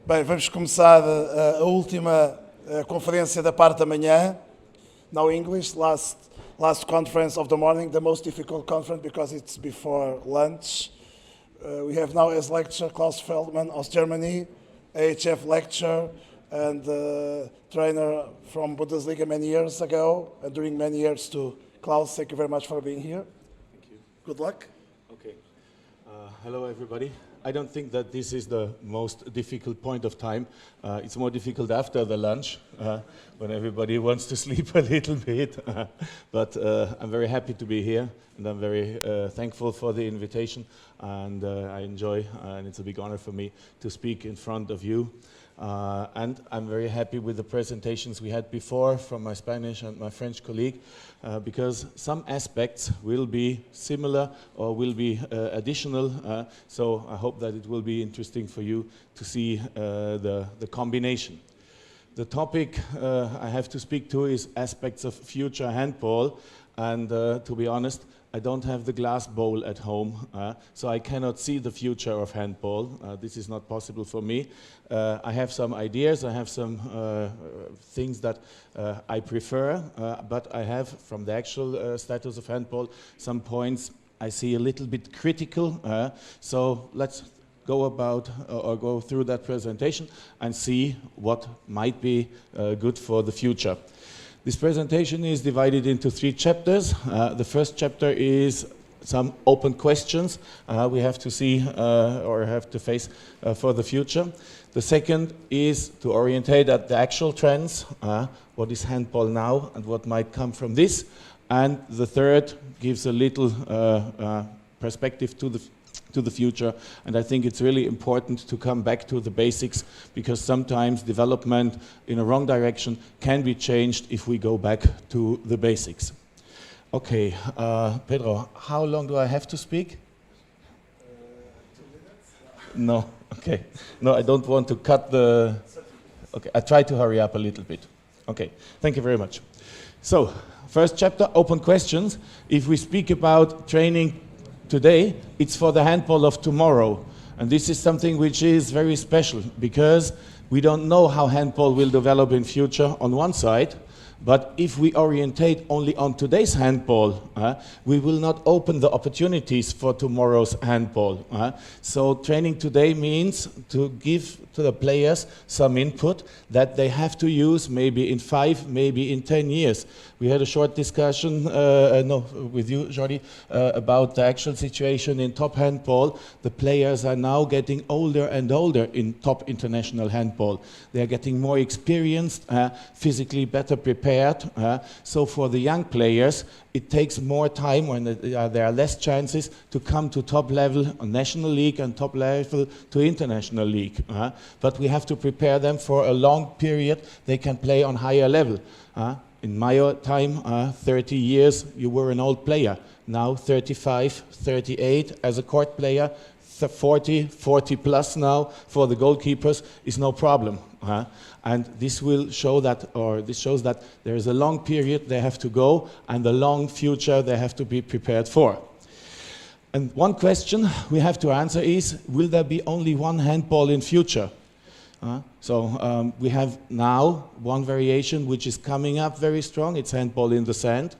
Bem, vamos começar a última conferência da parte da manhã. Now English, last conference of the morning, the most difficult conference because it's before lunch. We have now as lecturer Klaus Feldmann of Germany, AHF lecturer and trainer from Bundesliga many years ago, and during many years too. Klaus, thank you very much for being here. Thank you. Good luck. Okay. Hello, everybody. I don't think that this is the most difficult point of time. It's more difficult after the lunch, when everybody wants to sleep a little bit. But I'm very happy to be here, and I'm very thankful for the invitation. And I enjoy, and it's a big honor for me to speak in front of you. And I'm very happy with the presentations we had before from my Spanish and my French colleague, because some aspects will be similar or will be additional. So I hope that it will be interesting for you to see the combination. The topic I have to speak to is aspects of future handball. And to be honest, I don't have the glass bowl at home, so I cannot see the future of handball. This is not possible for me. I have some ideas, I have some things that I prefer, but I have, from the actual status of handball, some points I see a little bit critical. So let's go about or go through that presentation and see what might be good for the future. This presentation is divided into 3 chapters. The first chapter is some open questions we have to see or have to face for the future. The second is to orientate at the actual trends, what is handball now and what might come from this. And the third gives a little perspective to the future, and I think it's really important to come back to the basics, because sometimes development in a wrong direction can be changed if we go back to the basics. Okay, Pedro, how long do I have to speak? 2 minutes? No, okay. No, I don't want to cut the... Okay, I try to hurry up a little bit. Okay, thank you very much. So, first chapter, open questions. If we speak about training today, it's for the handball of tomorrow. And this is something which is very special, because we don't know how handball will develop in future on one side, but if we orientate only on today's handball, we will not open the opportunities for tomorrow's handball. So training today means to give to the players some input that they have to use maybe in 5, maybe in 10 years. We had a short discussion with you, Jordi, about the actual situation in top handball. The players are now getting older and older in top international handball. They are getting more experienced, physically better prepared. So for the young players, it takes more time when there are less chances to come to top level on national league and top level to international league. But we have to prepare them for a long period they can play on higher level. In my time, 30 years, you were an old player. Now 35, 38 as a court player, 40 plus now for the goalkeepers is no problem. And this will show that, or this shows that there is a long period they have to go and a long future they have to be prepared for. And one question we have to answer is, will there be only one handball in future? So we have now one variation which is coming up very strong, it's handball in the sand.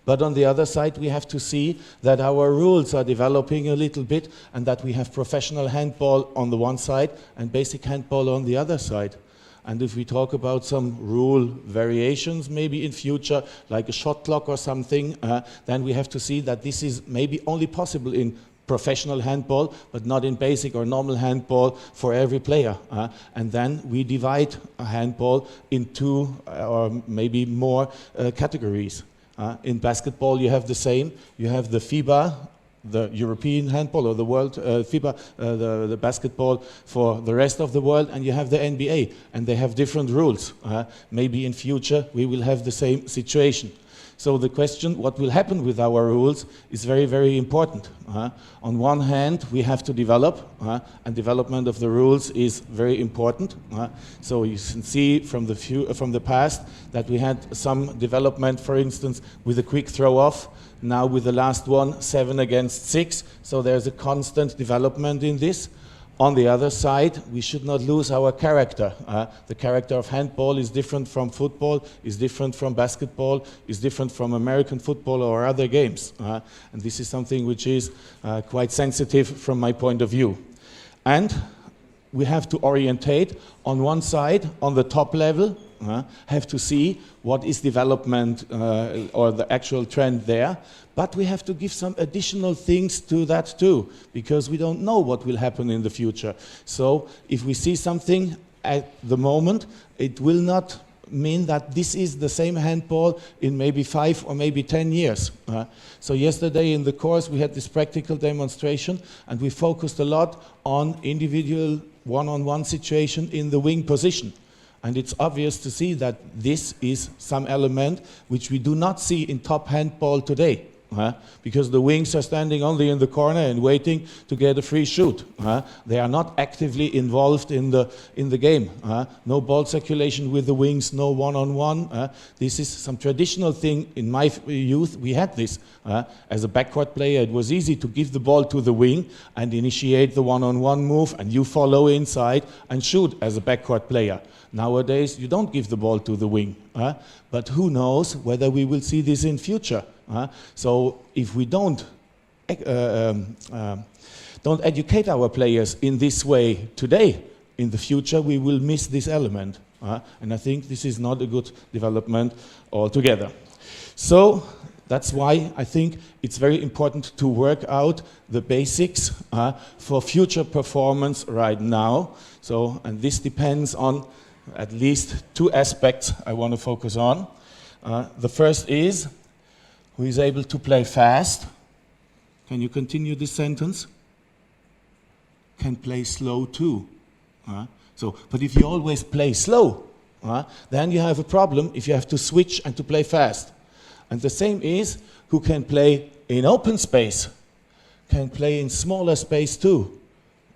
But on the other side, we have to see that our rules are developing a little bit, and that we have professional handball on the one side and basic handball on the other side. And if we talk about some rule variations maybe in future, like a shot clock or something, then we have to see that this is maybe only possible in professional handball, but not in basic or normal handball for every player. And then we divide a handball in 2 or maybe more categories. In basketball, you have the same. You have the FIBA, the European handball, or the world FIBA, the basketball for the rest of the world, and you have the NBA, and they have different rules. Maybe in future we will have the same situation. So the question, what will happen with our rules, is very, very important. On one hand, we have to develop, and development of the rules is very important. So you can see from the past that we had some development, for instance, with a quick throw-off. Now with the last one, 7 against 6. So there's a constant development in this. On the other side, we should not lose our character. The character of handball is different from football, is different from basketball, is different from American football or other games. And this is something which is quite sensitive from my point of view. And we have to orientate on one side, on the top level, have to see what is development or the actual trend there. But we have to give some additional things to that too, because we don't know what will happen in the future. So if we see something at the moment, it will not mean that this is the same handball in maybe 5 or maybe 10 years. So yesterday in the course we had this practical demonstration and we focused a lot on individual one-on-one situation in the wing position. And it's obvious to see that this is some element which we do not see in top handball today. Because the wings are standing only in the corner and waiting to get a free shoot. They are not actively involved in the game. No ball circulation with the wings, no one-on-one. This is some traditional thing. In my youth, we had this. As a backcourt player, it was easy to give the ball to the wing and initiate the one-on-one move, and you follow inside and shoot as a backcourt player. Nowadays, you don't give the ball to the wing. But who knows whether we will see this in future. So if we don't educate our players in this way today, in the future we will miss this element. And I think this is not a good development altogether. So that's why I think it's very important to work out the basics for future performance right now. So, and this depends on at least 2 aspects I want to focus on. The first is, who is able to play fast? Can you continue this sentence? Can play slow too. But if you always play slow, then you have a problem if you have to switch and to play fast. And the same is, who can play in open space, can play in smaller space too.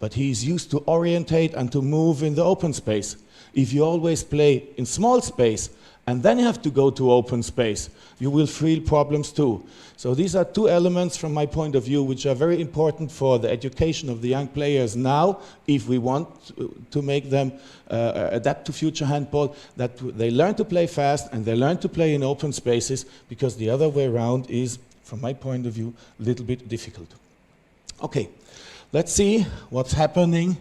But he is used to orientate and to move in the open space. If you always play in small space, and then you have to go to open space, you will feel problems too. So these are 2 elements from my point of view which are very important for the education of the young players now, if we want to make them adapt to future handball, that they learn to play fast and they learn to play in open spaces, because the other way around is, from my point of view, a little bit difficult. Okay, let's see what's happening,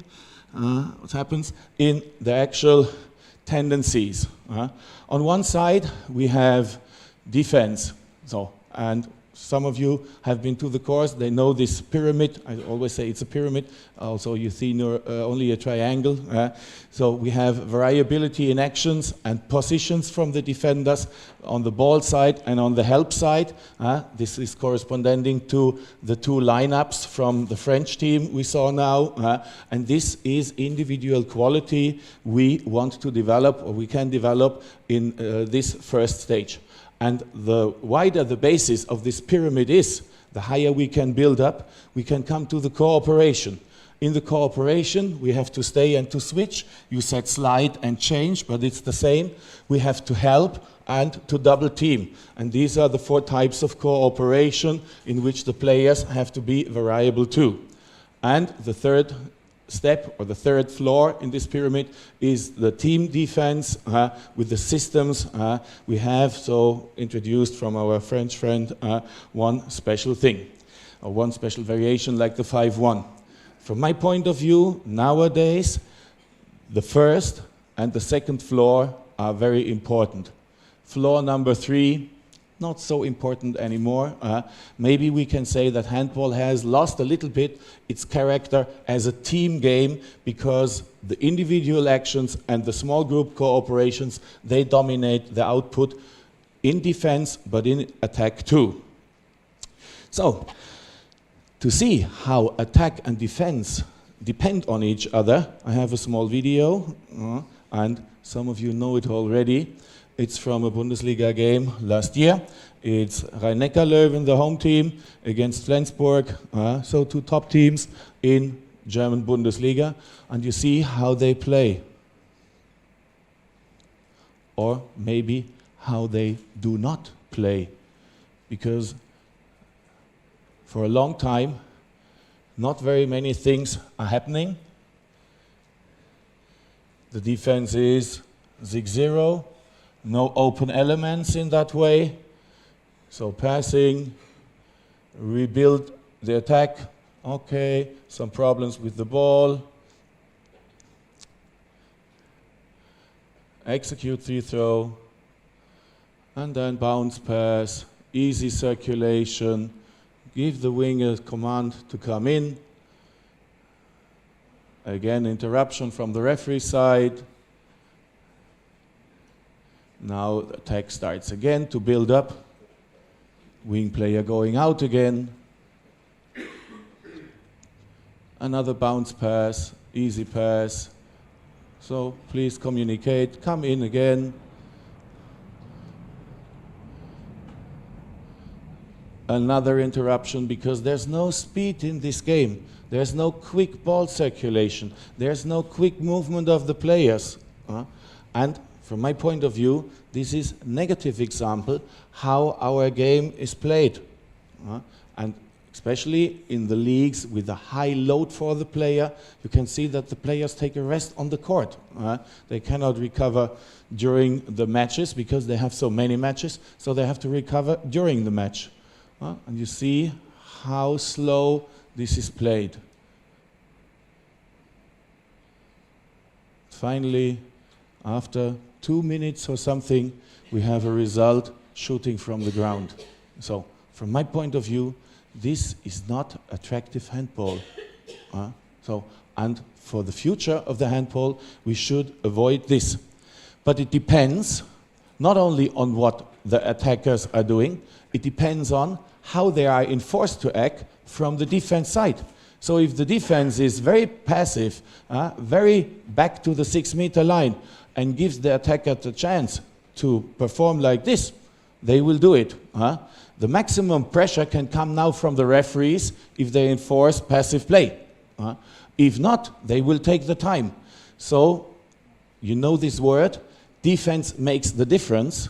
what happens in the actual tendencies. On one side, we have defense. And some of you have been to the course, they know this pyramid. I always say it's a pyramid. Also, you see only a triangle. So we have variability in actions and positions from the defenders on the ball side and on the help side. This is corresponding to the 2 lineups from the French team we saw now. And this is individual quality we want to develop, or we can develop in this first stage. And the wider the basis of this pyramid is, the higher we can build up, we can come to the cooperation. In the cooperation, we have to stay and to switch. You said slide and change, but it's the same. We have to help and to double team. And these are the 4 types of cooperation in which the players have to be variable too. And the third step, or the third floor in this pyramid, is the team defense with the systems we have so introduced from our French friend, one special thing, or one special variation like the 5-1. From my point of view, nowadays, the first and the second floor are very important. Floor number 3, not so important anymore. Maybe we can say that handball has lost a little bit its character as a team game, because the individual actions and the small group cooperations, they dominate the output in defense, but in attack too. So, to see how attack and defense depend on each other, I have a small video, and some of you know it already. It's from a Bundesliga game last year. It's Rhein-Neckar-Löwen, the home team, against Flensburg, so 2 top teams in German Bundesliga. And you see how they play. Or maybe how they do not play. Because for a long time, not very many things are happening. The defense is 6-0. No open elements in that way. So passing, rebuild the attack. Okay, some problems with the ball. Execute the throw. And then bounce pass, easy circulation. Give the wing a command to come in. Again, interruption from the referee side. Now the attack starts again to build up. Wing player going out again. Another bounce pass, easy pass. So please communicate, come in again. Another interruption because there's no speed in this game. There's no quick ball circulation. There's no quick movement of the players. And from my point of view, this is a negative example how our game is played. And especially in the leagues with a high load for the player, you can see that the players take a rest on the court. They cannot recover during the matches because they have so many matches, so they have to recover during the match. And you see how slow this is played. Finally, after 2 minutes or something, we have a result shooting from the ground. So, from my point of view, this is not attractive handball. And for the future of the handball, we should avoid this. But it depends not only on what the attackers are doing, it depends on how they are enforced to act from the defense side. So if the defense is very passive, very back to the 6-meter line, and gives the attacker the chance to perform like this, they will do it. The maximum pressure can come now from the referees if they enforce passive play. If not, they will take the time. So, you know this word, defense makes the difference.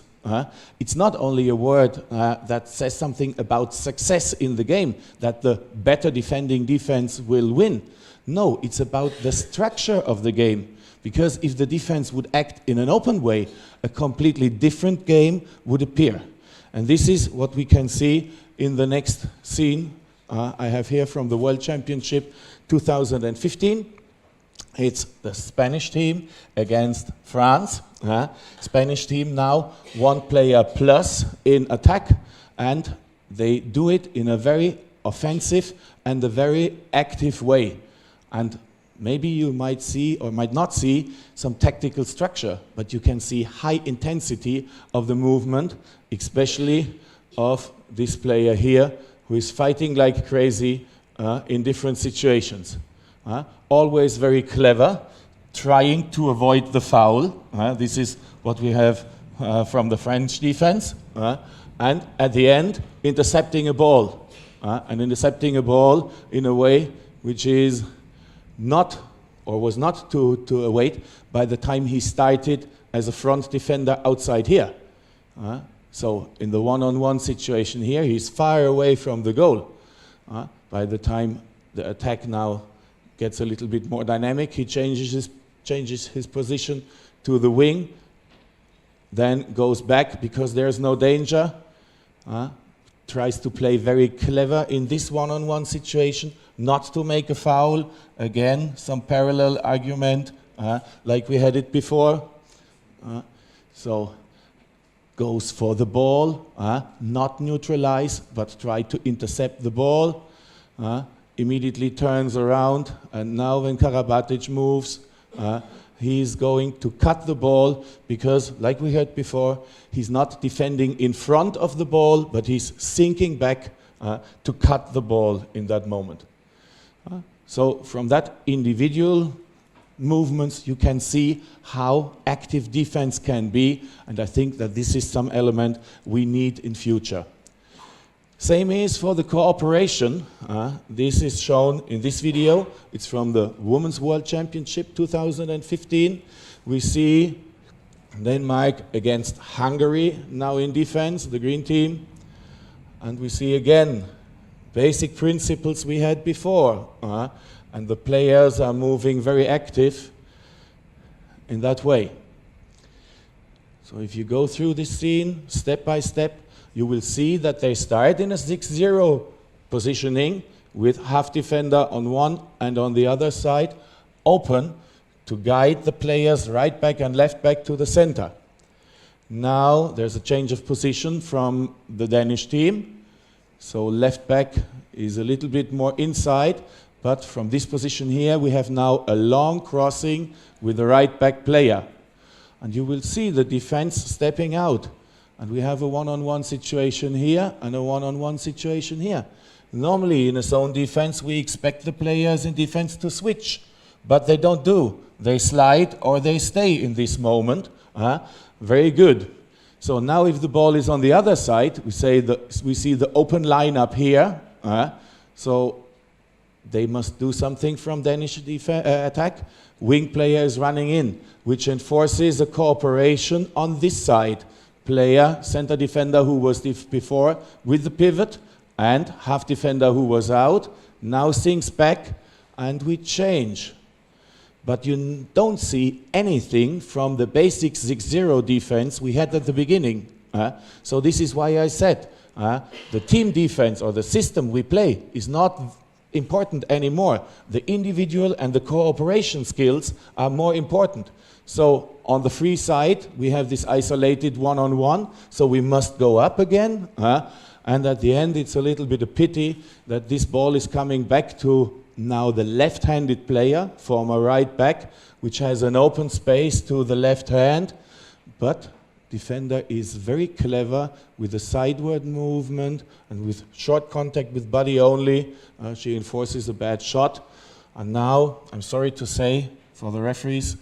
It's not only a word that says something about success in the game, that the better defending defense will win. No, it's about the structure of the game. Because if the defense would act in an open way, a completely different game would appear. And this is what we can see in the next scene I have here from the World Championship 2015. It's the Spanish team against France. Spanish team now 1 player plus in attack, and they do it in a very offensive and a very active way. And maybe you might see or might not see some tactical structure, but you can see high intensity of the movement, especially of this player here, who is fighting like crazy in different situations. Always very clever, trying to avoid the foul. This is what we have from the French defense. And at the end, intercepting a ball. And intercepting a ball in a way which is not, or was not to await by the time he started as a front defender outside here. So in the one-on-one situation here, he's far away from the goal. By the time the attack now gets a little bit more dynamic, he changes his position to the wing, then goes back because there's no danger, tries to play very clever in this one-on-one situation, not to make a foul. Again, some parallel argument, like we had it before. So, goes for the ball, not neutralize, but try to intercept the ball. Immediately turns around, and now when Karabatic moves, he's going to cut the ball because, like we heard before, he's not defending in front of the ball, but he's sinking back to cut the ball in that moment. So from that individual movements, you can see how active defense can be, and I think that this is some element we need in future. Same is for the cooperation. This is shown in this video. It's from the Women's World Championship 2015. We see Denmark against Hungary now in defense, the green team. And we see again basic principles we had before. And the players are moving very active. in that way. So if you go through this scene step by step, you will see that they start in a 6-0 positioning with half defender on one and on the other side, open to guide the players right back and left back to the center. Now there's a change of position from the Danish team. So left back is a little bit more inside, but from this position here we have now a long crossing with the right back player. And you will see the defense stepping out. And we have a one-on-one situation here and a one-on-one situation here. Normally in a zone defense we expect the players in defense to switch, but they don't do. They slide or they stay in this moment. Very good. So now if the ball is on the other side, we see the open line up here. So they must do something from Danish attack. Wing player is running in, which enforces a cooperation on this side. Player, center defender who was before with the pivot, and half defender who was out, now sinks back and we change. But you don't see anything from the basic 6-0 defense we had at the beginning. So this is why I said the team defense or the system we play is not important anymore. The individual and the cooperation skills are more important. So on the free side, we have this isolated one-on-one, so we must go up again. And at the end, it's a little bit a pity that this ball is coming back to now the left-handed player, former right back, which has an open space to the left hand. But defender is very clever with the sideward movement and with short contact with body only. She enforces a bad shot. And now, I'm sorry to say, for the referees,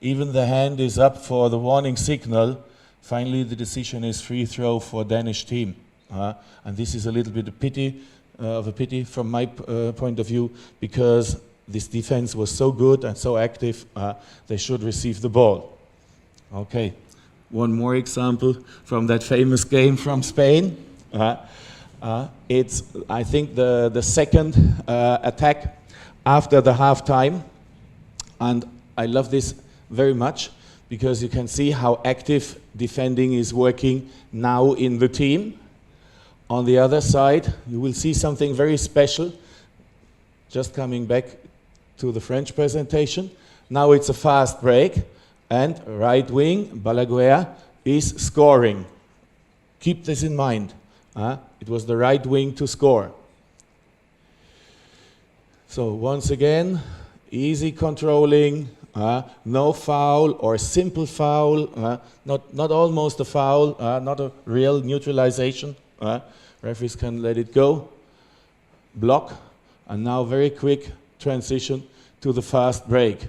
even the hand is up for the warning signal. Finally, the decision is free throw for Danish team. And this is a little bit of a pity from my point of view, because this defense was so good and so active, they should receive the ball. Okay, one more example from that famous game from Spain. It's, I think, the second attack after the halftime, and I love this very much because you can see how active defending is working now in the team. On the other side, you will see something very special. Just coming back to the French presentation. Now it's a fast break, and right wing, Balaguer, is scoring. Keep this in mind. It was the right wing to score. So once again, easy controlling, no foul or simple foul, not almost a foul, not a real neutralization. Referees can let it go. Block, and now very quick transition to the fast break.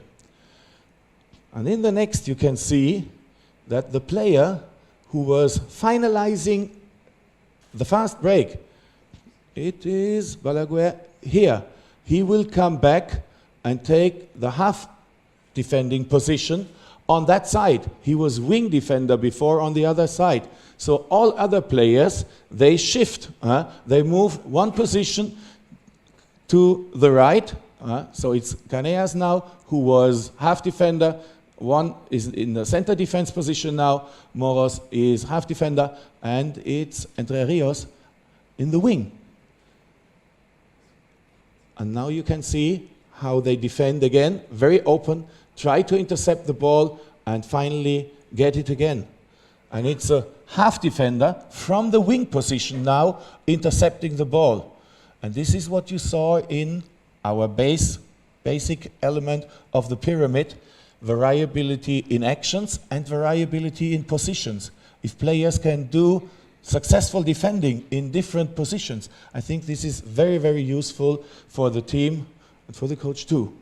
And in the next you can see that the player who was finalizing the fast break, it is Balaguer here. He will come back and take the half defending position on that side. He was wing defender before on the other side. So all other players, they shift. They move one position to the right. So it's Caneas now, who was half defender. One is in the center defense position now. Moros is half defender. And it's Entre Rios in the wing. And now you can see how they defend again, very open, try to intercept the ball, and finally get it again. And it's a half defender from the wing position now intercepting the ball. And this is what you saw in our basic element of the pyramid, variability in actions and variability in positions. If players can do successful defending in different positions, I think this is very, very useful for the team and for the coach too.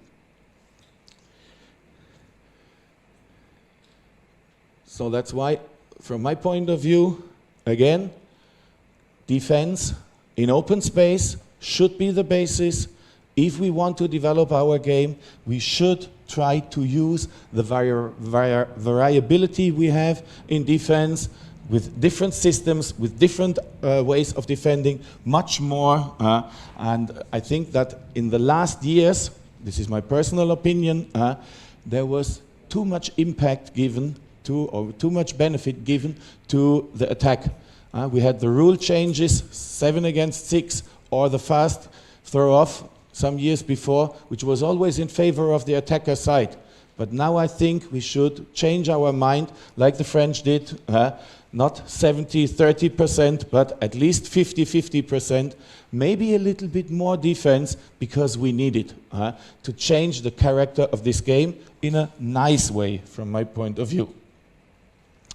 So that's why, from my point of view, again, defense in open space should be the basis. If we want to develop our game, we should try to use the variability we have in defense with different systems, with different ways of defending, much more. And I think that in the last years, this is my personal opinion, there was too much impact given to, or too much benefit given to the attack. We had the rule changes, 7 against 6, or the fast throw-off some years before, which was always in favor of the attacker side. But now I think we should change our mind, like the French did, not 70-30%, but at least 50-50%, maybe a little bit more defense, because we need it to change the character of this game in a nice way, from my point of view.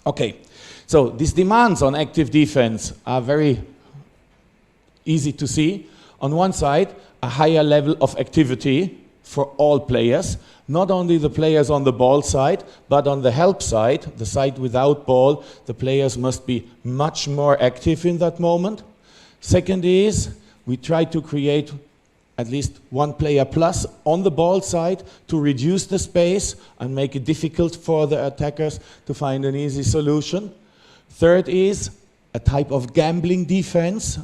Okay, so these demands on active defense are very easy to see. On one side, a higher level of activity for all players, not only the players on the ball side, but on the help side, the side without ball, the players must be much more active in that moment. Second is, we try to create at least one player plus on the ball side to reduce the space and make it difficult for the attackers to find an easy solution. Third is a type of gambling defense.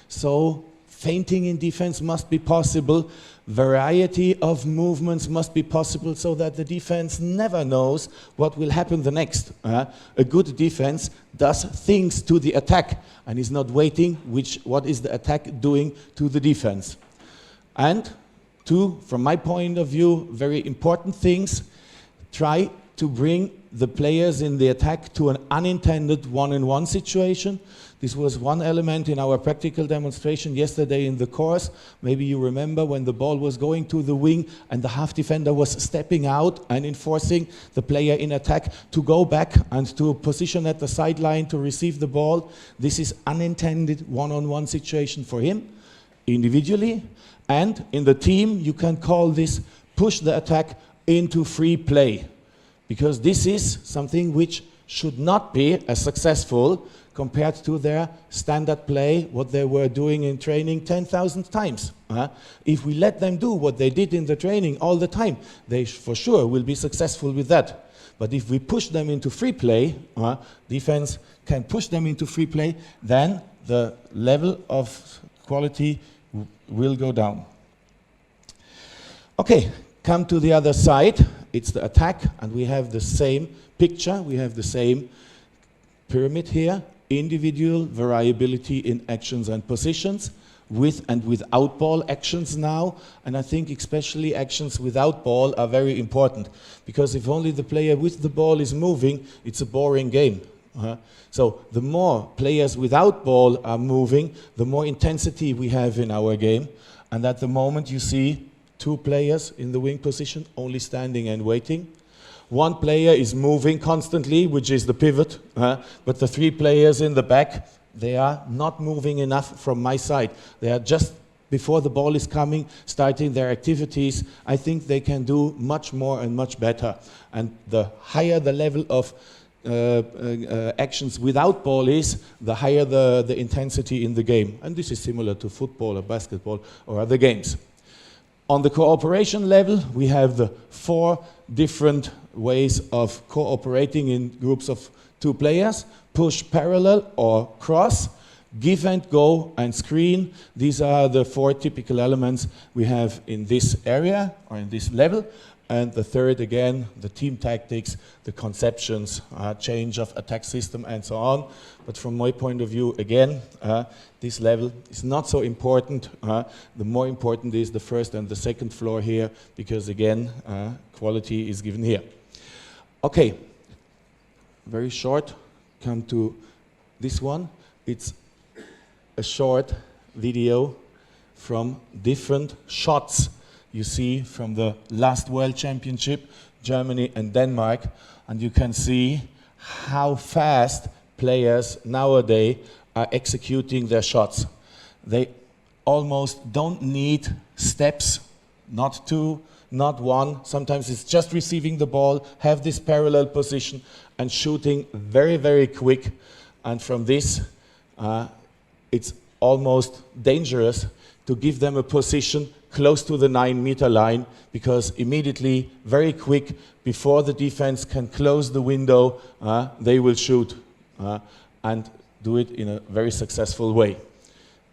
So feinting in defense must be possible. Variety of movements must be possible so that the defense never knows what will happen the next. A good defense does things to the attack and is not waiting what is the attack doing to the defense. And two, from my point of view, very important things, try to bring the players in the attack to an unintended one-on-one situation. This was one element in our practical demonstration yesterday in the course. Maybe you remember when the ball was going to the wing and the half defender was stepping out and enforcing the player in attack to go back and to position at the sideline to receive the ball. This is unintended one-on-one situation for him, individually. And in the team, you can call this push the attack into free play. Because this is something which should not be as successful compared to their standard play, what they were doing in training 10,000 times. If we let them do what they did in the training all the time, they for sure will be successful with that. But if we push them into free play, defense can push them into free play, then the level of quality will go down. Okay, come to the other side. It's the attack, and we have the same picture. We have the same pyramid here. Individual variability in actions and positions, with and without ball actions now. And I think especially actions without ball are very important, because if only the player with the ball is moving, it's a boring game. So the more players without ball are moving, the more intensity we have in our game. And at the moment you see 2 players in the wing position, only standing and waiting. 1 player is moving constantly, which is the pivot, but the 3 players in the back, they are not moving enough from my side. They are just, before the ball is coming, starting their activities. I think they can do much more and much better. And the higher the level of actions without ball is, the higher the intensity in the game. And this is similar to football or basketball or other games. On the cooperation level, we have the 4 different ways of cooperating in groups of 2 players. Push, parallel or cross, give and go, and screen. These are the 4 typical elements we have in this area or in this level. And the third, again, the team tactics, the conceptions, change of attack system, and so on. But from my point of view, again, this level is not so important. The more important is the first and the second floor here, because again, quality is given here. Okay, very short, come to this one. It's a short video from different shots you see from the last World Championship, Germany and Denmark, and you can see how fast players nowadays are executing their shots. They almost don't need steps, not 2, not 1. Sometimes it's just receiving the ball, have this parallel position, and shooting very, very quick. And from this, it's almost dangerous to give them a position close to the 9-meter line, because immediately, very quick, before the defense can close the window, they will shoot and do it in a very successful way.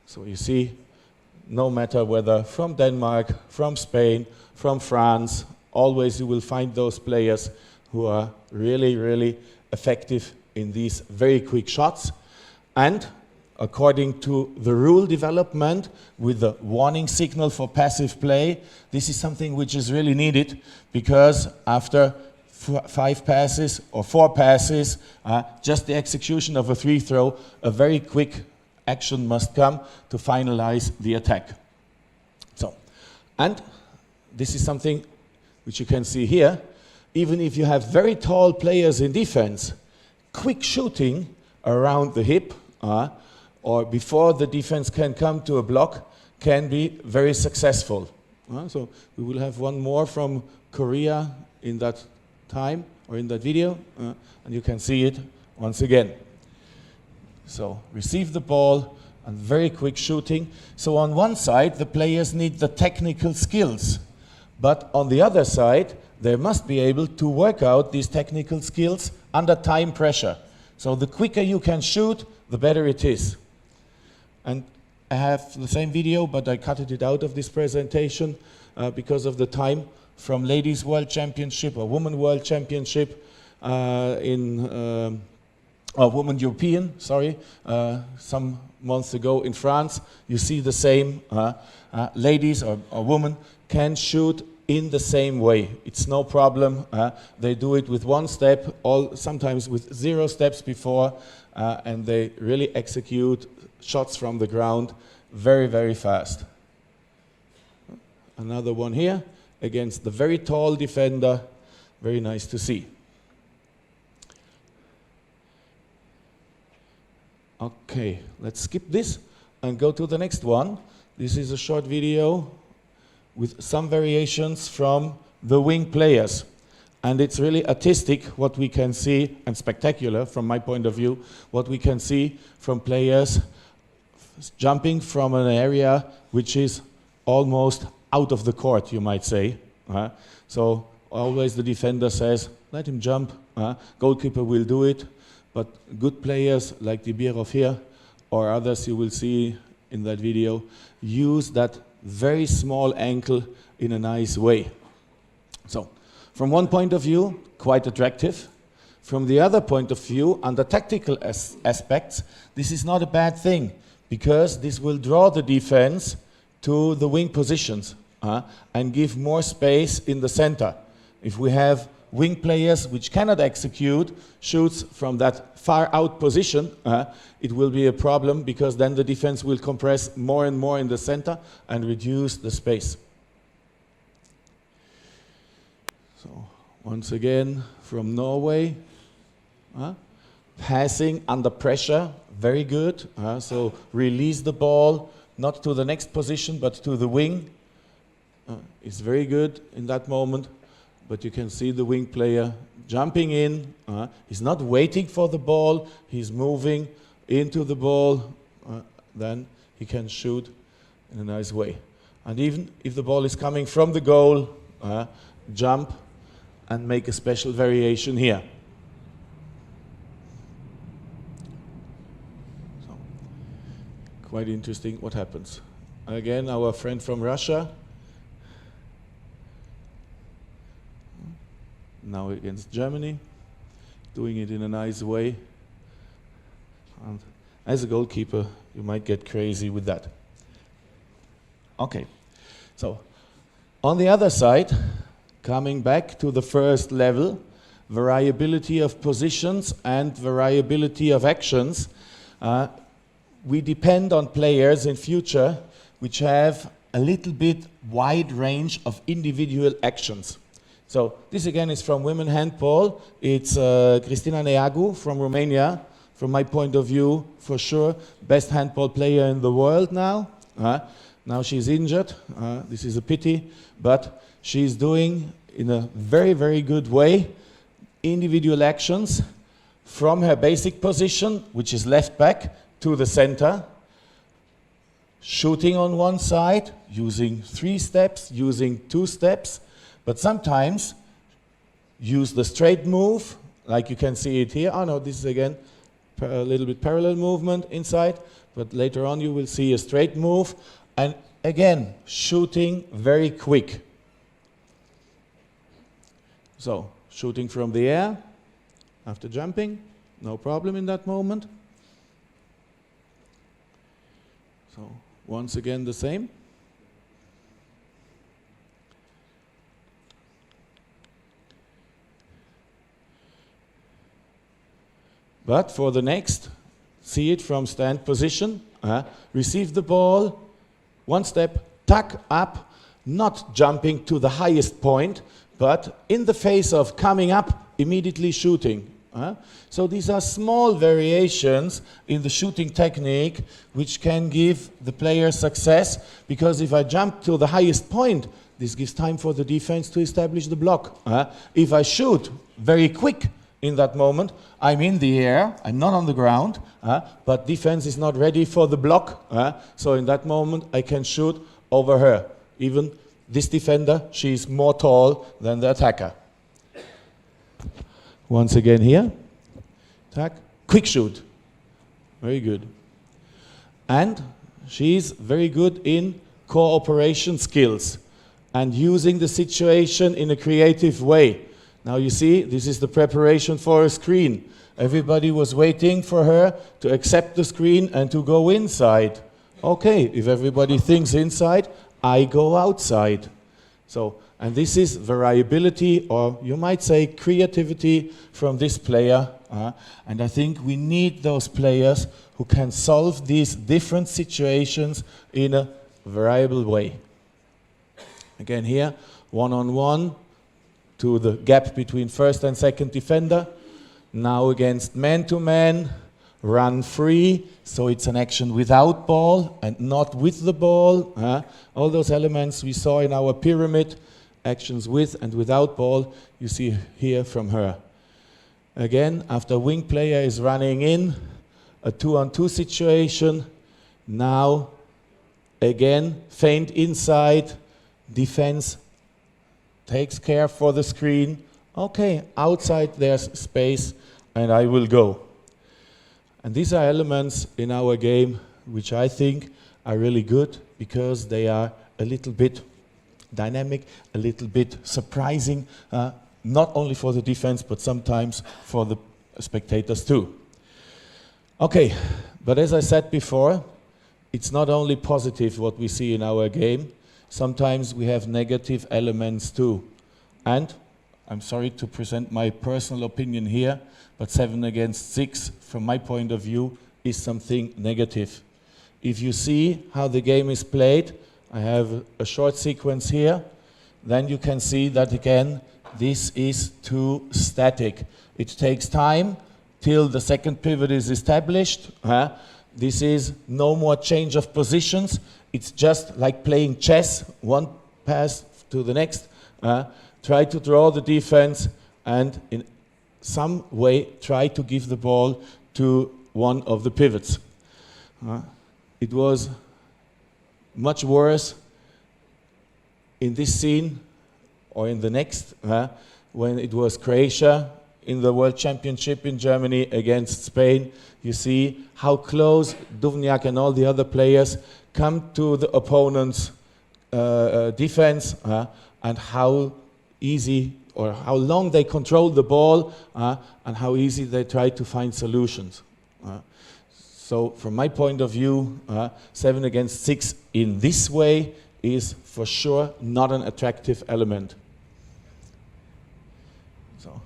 So you see, no matter whether from Denmark, from Spain, from France, always you will find those players who are really, really effective in these very quick shots. And according to the rule development with the warning signal for passive play, this is something which is really needed, because after 5 passes or 4 passes, just the execution of a free throw, a very quick action must come to finalize the attack. So, and this is something which you can see here. Even if you have very tall players in defense, quick shooting around the hip or before the defense can come to a block can be very successful. So we will have one more from Korea in that time or in that video, and you can see it once again. So receive the ball and very quick shooting. So on one side the players need the technical skills, but on the other side they must be able to work out these technical skills under time pressure. So the quicker you can shoot, the better it is. And I have the same video, but I cut it out of this presentation because of the time, from Ladies World Championship or Women World Championship Women European, sorry, some months ago in France. You see the same, ladies or women can shoot in the same way. It's no problem. They do it with 1 step, sometimes with 0 steps before, and they really execute shots from the ground very, very fast. Another one here against the very tall defender. Very nice to see. Okay, let's skip this and go to the next one. This is a short video with some variations from the wing players. And it's really artistic what we can see, and spectacular from my point of view, what we can see from players jumping from an area which is almost out of the court, you might say. So always the defender says, let him jump, goalkeeper will do it. But good players like Dibirov here, or others you will see in that video, use that very small ankle in a nice way. So, from one point of view, quite attractive. From the other point of view, under tactical aspects, this is not a bad thing, because this will draw the defense to the wing positions and give more space in the center. If we have wing players which cannot execute shoots from that far out position, it will be a problem, because then the defense will compress more and more in the center and reduce the space. So once again from Norway, passing under pressure, very good. So release the ball, not to the next position but to the wing. It's very good in that moment. But you can see the wing player jumping in. He's not waiting for the ball. He's moving into the ball. Then he can shoot in a nice way. And even if the ball is coming from the goal, jump and make a special variation here. So, quite interesting what happens. Again, our friend from Russia. Now against Germany, doing it in a nice way. And as a goalkeeper, you might get crazy with that. Okay, so on the other side, coming back to the first level, variability of positions and variability of actions, we depend on players in future which have a little bit wide range of individual actions. So this again is from women handball. It's Cristina Neagu from Romania. From my point of view, for sure, best handball player in the world now. Now she's injured. This is a pity, but she's doing in a very, very good way individual actions from her basic position, which is left back, to the center. Shooting on one side, using 3 steps, using 2 steps. But sometimes use the straight move, like you can see it here. Oh no, this is again a little bit parallel movement inside, but later on you will see a straight move. And again, shooting very quick. So, shooting from the air, after jumping, no problem in that moment. So, once again the same. But for the next, see it from stand position, receive the ball, one step, tuck up, not jumping to the highest point, but in the face of coming up, immediately shooting. So these are small variations in the shooting technique which can give the player success, because if I jump to the highest point, this gives time for the defense to establish the block. If I shoot very quick in that moment, I'm in the air, I'm not on the ground, but defense is not ready for the block. So in that moment, I can shoot over her. Even this defender, she's more tall than the attacker. Once again here, attack, quick shoot. Very good. And she's very good in cooperation skills and using the situation in a creative way. Now you see, this is the preparation for a screen. Everybody was waiting for her to accept the screen and to go inside. Okay, if everybody thinks inside, I go outside. So, and this is variability, or you might say creativity from this player. And I think we need those players who can solve these different situations in a variable way. Again here, one-on-one to the gap between first and second defender. Now against man-to-man, run free, so it's an action without ball and not with the ball. All those elements we saw in our pyramid, actions with and without ball, you see here from her. Again, after wing player is running in, a 2-on-2 situation. Now, again, feint inside, defense takes care for the screen. Okay, outside there's space and I will go. And these are elements in our game which I think are really good because they are a little bit dynamic, a little bit surprising, not only for the defense but sometimes for the spectators too. Okay, but as I said before, it's not only positive what we see in our game, sometimes we have negative elements too. And I'm sorry to present my personal opinion here, but 7 against 6, from my point of view, is something negative. If you see how the game is played, I have a short sequence here, then you can see that again, this is too static. It takes time till the second pivot is established. This is no more change of positions. It's just like playing chess, one pass to the next. Try to draw the defense and in some way try to give the ball to one of the pivots. It was much worse in this scene or in the next, when it was Croatia in the World Championship in Germany against Spain. You see how close Duvnjak and all the other players come to the opponent's defense and how easy or how long they control the ball and how easy they try to find solutions. So from my point of view, 7 against 6 in this way is for sure not an attractive element. So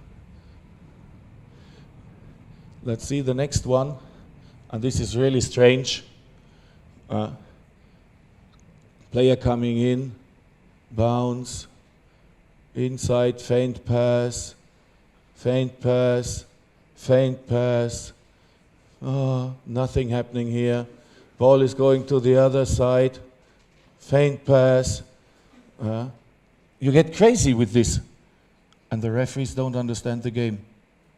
let's see the next one, and this is really strange. Player coming in, bounce, inside, feint pass, feint pass, feint pass. Oh, nothing happening here. Ball is going to the other side. Feint pass. You get crazy with this. And the referees don't understand the game.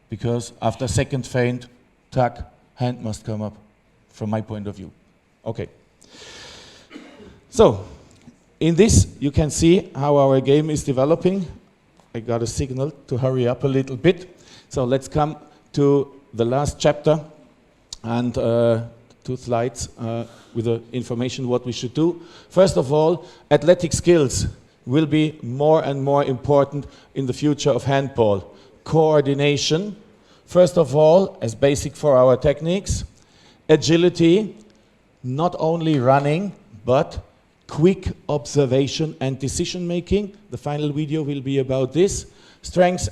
Because after second feint, tuck, hand must come up, from my point of view. Okay. So, in this, you can see how our game is developing. I got a signal to hurry up a little bit. So let's come to the last chapter and 2 slides with the information what we should do. First of all, athletic skills. will be more and more important in the future of handball. Coordination, first of all, as basic for our techniques. Agility, not only running, but quick observation and decision making. The final video will be about this. Strength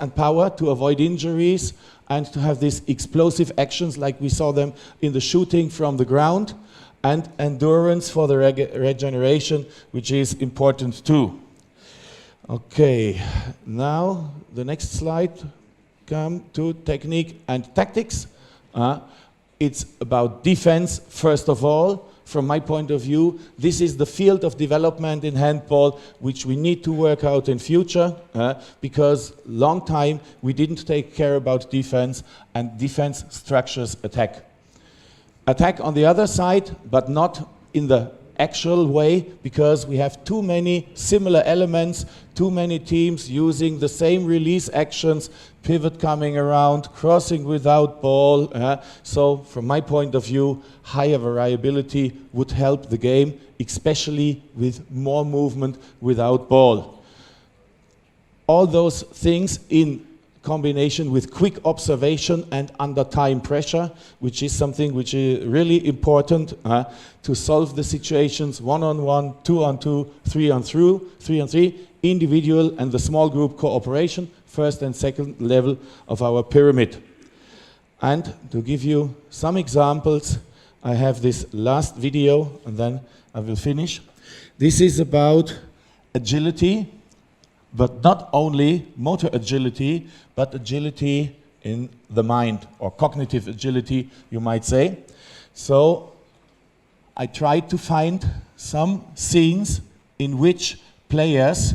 and power to avoid injuries and to have these explosive actions like we saw them in the shooting from the ground. And endurance for the regeneration, which is important too. Okay, now the next slide, come to technique and tactics. It's about defense, first of all. From my point of view, this is the field of development in handball which we need to work out in future, because long time we didn't take care about defense, and defense structures attack. Attack on the other side, but not in the actual way, because we have too many similar elements, too many teams using the same release actions, pivot coming around, crossing without ball. So from my point of view, higher variability would help the game, especially with more movement without ball. All those things in combination with quick observation and under time pressure, which is something which is really important to solve the situations 1-on-1, 2-on-2, 3-on-3, individual and the small group cooperation, first and second level of our pyramid. And to give you some examples, I have this last video and then I will finish. This is about agility, but not only motor agility, but agility in the mind, or cognitive agility, you might say. So I tried to find some scenes in which players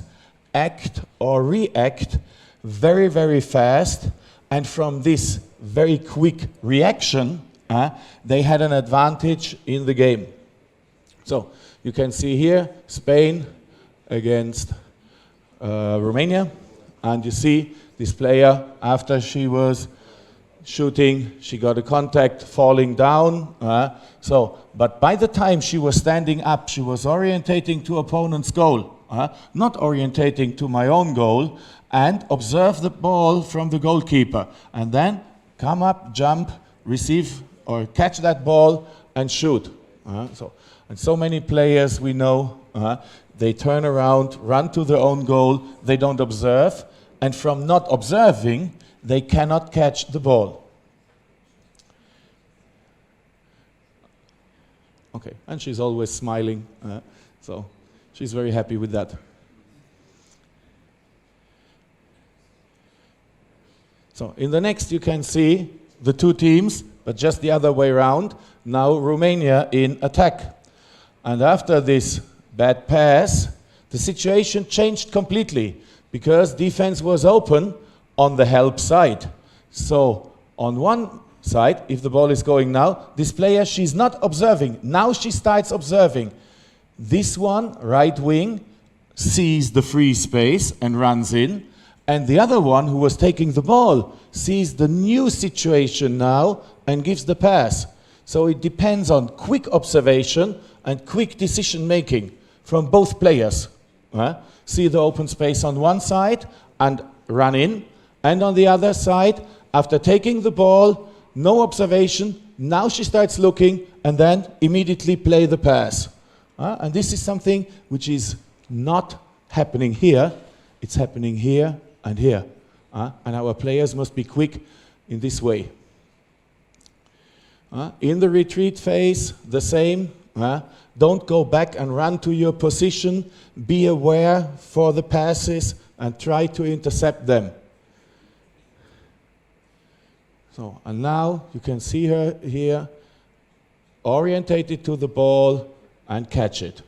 act or react very, very fast, and from this very quick reaction, they had an advantage in the game. So you can see here Spain against Romania, and you see this player, after she was shooting, she got a contact falling down. But by the time she was standing up, she was orientating to opponent's goal, not orientating to my own goal, and observe the ball from the goalkeeper, and then come up, jump, receive or catch that ball and shoot. And so many players we know, they turn around, run to their own goal, they don't observe, and from not observing, they cannot catch the ball. Okay, and she's always smiling, so she's very happy with that. So in the next you can see the two teams, but just the other way around. Now Romania in attack. And after this bad pass, the situation changed completely, because defense was open on the help side. So on one side, if the ball is going now, this player, she's not observing. Now she starts observing. This one, right wing, sees the free space and runs in. And the other one, who was taking the ball, sees the new situation now and gives the pass. So it depends on quick observation and quick decision making from both players. See the open space on one side and run in. And on the other side, after taking the ball, no observation, now she starts looking and then immediately play the pass. And this is something which is not happening here. It's happening here and here. And our players must be quick in this way. In the retreat phase, the same. Don't go back and run to your position. Be aware for the passes and try to intercept them. So, and now you can see her here, orientated to the ball and catch it.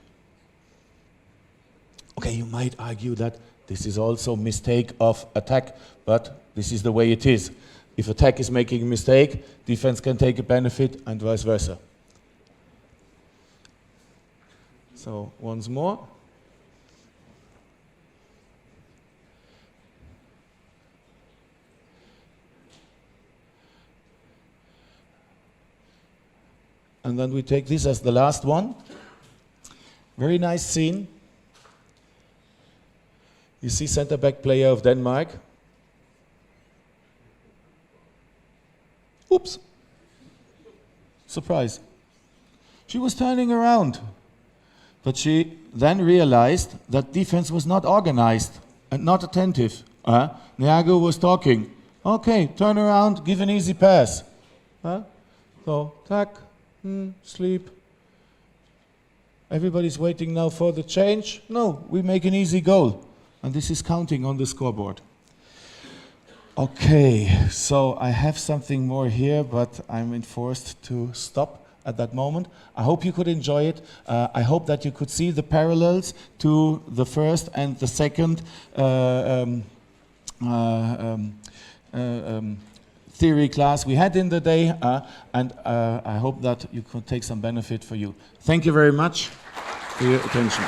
Okay, you might argue that this is also a mistake of attack, but this is the way it is. If attack is making a mistake, defense can take a benefit and vice versa. So, once more. And then we take this as the last one. Very nice scene. You see center back player of Denmark. Oops. Surprise. She was turning around. But she then realized that defense was not organized and not attentive. Niago was talking. Okay, turn around, give an easy pass. So, tack, sleep. Everybody's waiting now for the change. No, we make an easy goal. And this is counting on the scoreboard. Okay, so I have something more here, but I'm enforced to stop at that moment. I hope you could enjoy it. I hope that you could see the parallels to the first and the second theory class we had in the day, and I hope that you could take some benefit for you. Thank you very much for your attention.